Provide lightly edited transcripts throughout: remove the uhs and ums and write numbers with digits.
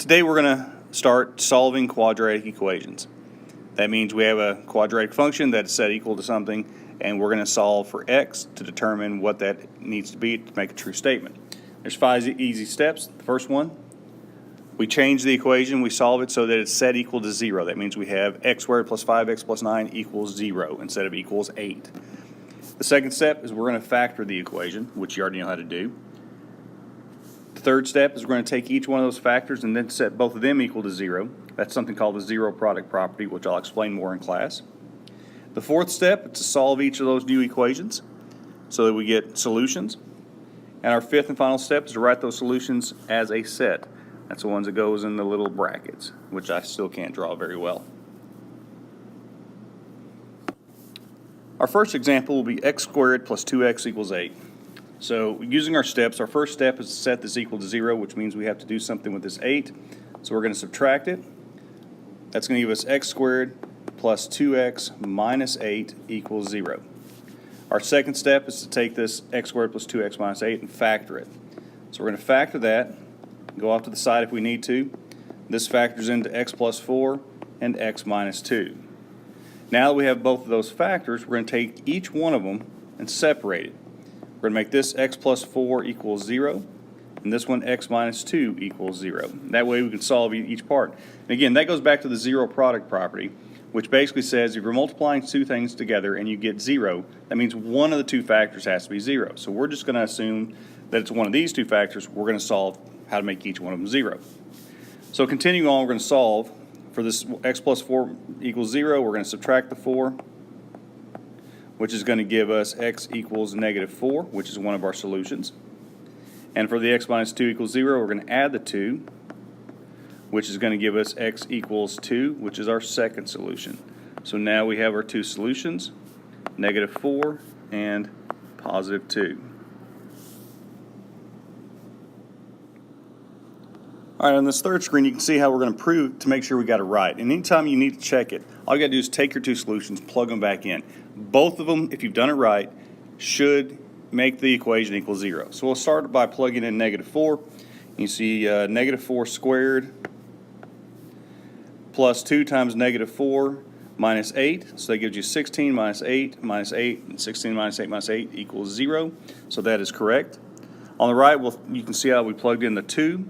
Today we're going to start solving quadratic equations. That means we have a quadratic function that's set equal to something, and we're going to solve for x to determine what that needs to be to make a true statement. There's 5 easy steps. The first one, we change the equation, we solve it so that it's set equal to 0. That means we have x squared plus 5x plus 9 equals 0 instead of equals 8. The second step is we're going to factor the equation, which you already know how to do. The third step is we're going to take each one of those factors and then set both of them equal to 0. That's something called the zero product property, which I'll explain more in class. The fourth step is to solve each of those new equations so that we get solutions. And our fifth and final step is to write those solutions as a set. That's the ones that goes in the little brackets, which I still can't draw very well. Our first example will be x squared plus 2x equals 8. So using our steps, our first step is to set this equal to 0, which means we have to do something with this 8. So we're going to subtract it. That's going to give us x squared plus 2x minus 8 equals 0. Our second step is to take this x squared plus 2x minus 8 and factor it. So we're going to factor that, go off to the side if we need to. This factors into x plus 4 and x minus 2. Now that we have both of those factors, we're going to take each one of them and separate it. We're going to make this x plus 4 equals 0, and this one x minus 2 equals 0. That way we can solve each part. And again, that goes back to the zero product property, which basically says if you're multiplying two things together and you get 0, that means one of the two factors has to be 0. So we're just going to assume that it's one of these two factors. We're going to solve how to make each one of them 0. So continuing on, we're going to solve for this x plus 4 equals 0. We're going to subtract the 4, which is going to give us x equals negative 4, which is one of our solutions. And for the x minus 2 equals 0, we're going to add the 2, which is going to give us x equals 2, which is our second solution. So now we have our two solutions, negative 4 and positive 2. All right, on this third screen, you can see how we're going to prove to make sure we got it right. And anytime you need to check it, all you got to do is take your two solutions, plug them back in. Both of them, if you've done it right, should make the equation equal 0. So we'll start by plugging in negative 4. You see negative 4 squared plus 2 times negative 4 minus 8. So that gives you 16 minus 8 minus 8, and 16 minus 8 minus 8 equals 0. So that is correct. On the right, you can see how we plugged in the 2.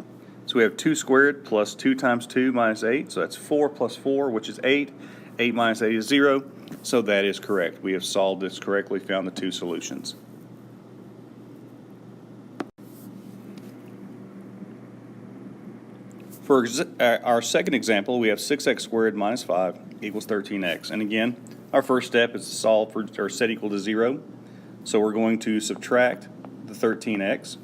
So we have 2 squared plus 2 times 2 minus 8. So that's 4 plus 4, which is 8. 8 minus 8 is 0. So that is correct. We have solved this correctly, found the two solutions. For our second example, we have 6x squared minus 5 equals 13x. And again, our first step is to solve for or set equal to 0. So we're going to subtract the 13x.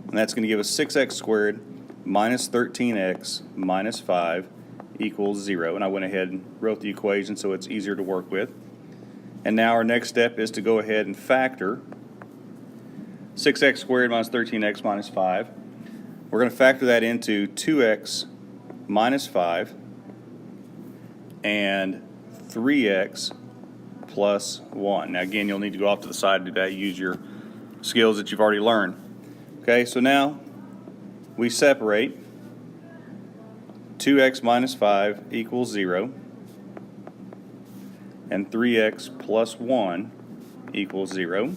And that's going to give us 6x squared minus 13x minus 5 equals 0. And I went ahead and wrote the equation so it's easier to work with. And now our next step is to go ahead and factor 6x squared minus 13x minus 5. We're going to factor that into 2x minus 5 and 3x plus 1. Now again, you'll need to go off to the side to do that. Use your skills that you've already learned. Okay, so now we separate 2x minus 5 equals 0 and 3x plus 1 equals 0.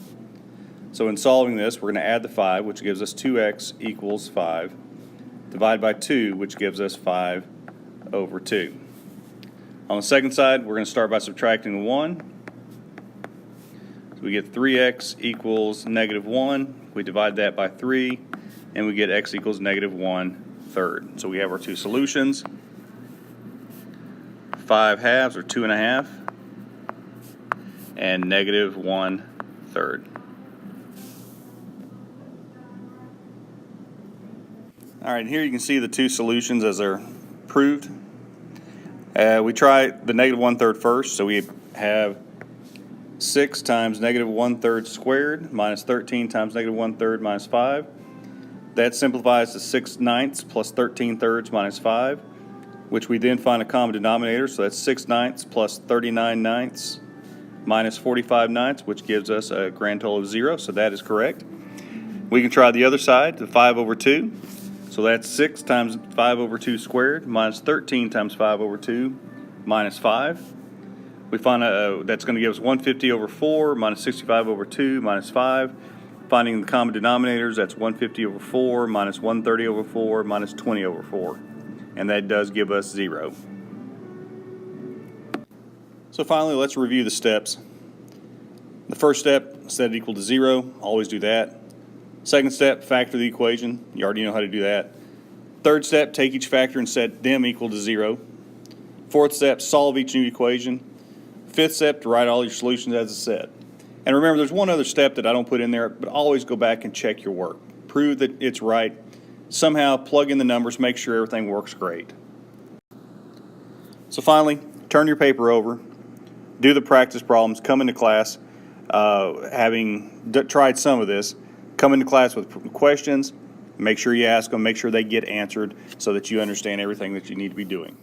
So in solving this, we're going to add the 5, which gives us 2x equals 5, divide by 2, which gives us 5 over 2. On the second side, we're going to start by subtracting the 1. So we get 3x equals negative 1. We divide that by 3, and we get x equals negative 1/3. So we have our two solutions, 5 halves, or 2.5, and negative 1/3. All right, here you can see the two solutions as they're proved. We try the negative 1/3 first, so we have 6 times negative 1/3 squared minus 13 times negative 1/3 minus 5. That simplifies to 6/9 plus 13/3 minus 5, which we then find a common denominator, so that's 6/9 plus 39/9 minus 45/9, which gives us a grand total of 0, so that is correct. We can try the other side, the 5 over 2. So that's 6 times 5 over 2 squared minus 13 times 5 over 2 minus 5. We find that's going to give us 150 over 4 minus 65 over 2 minus 5. Finding the common denominators, that's 150 over 4 minus 130 over 4 minus 20 over 4. And that does give us 0. So finally, let's review the steps. The first step, set it equal to 0. Always do that. Second step, factor the equation. You already know how to do that. Third step, take each factor and set them equal to 0. Fourth step, solve each new equation. Fifth step, to write all your solutions as a set. And remember, there's one other step that I don't put in there, but always go back and check your work. Prove that it's right. Somehow plug in the numbers, make sure everything works great. So finally, turn your paper over, do the practice problems, come into class, having tried some of this, come into class with questions, make sure you ask them, make sure they get answered so that you understand everything that you need to be doing.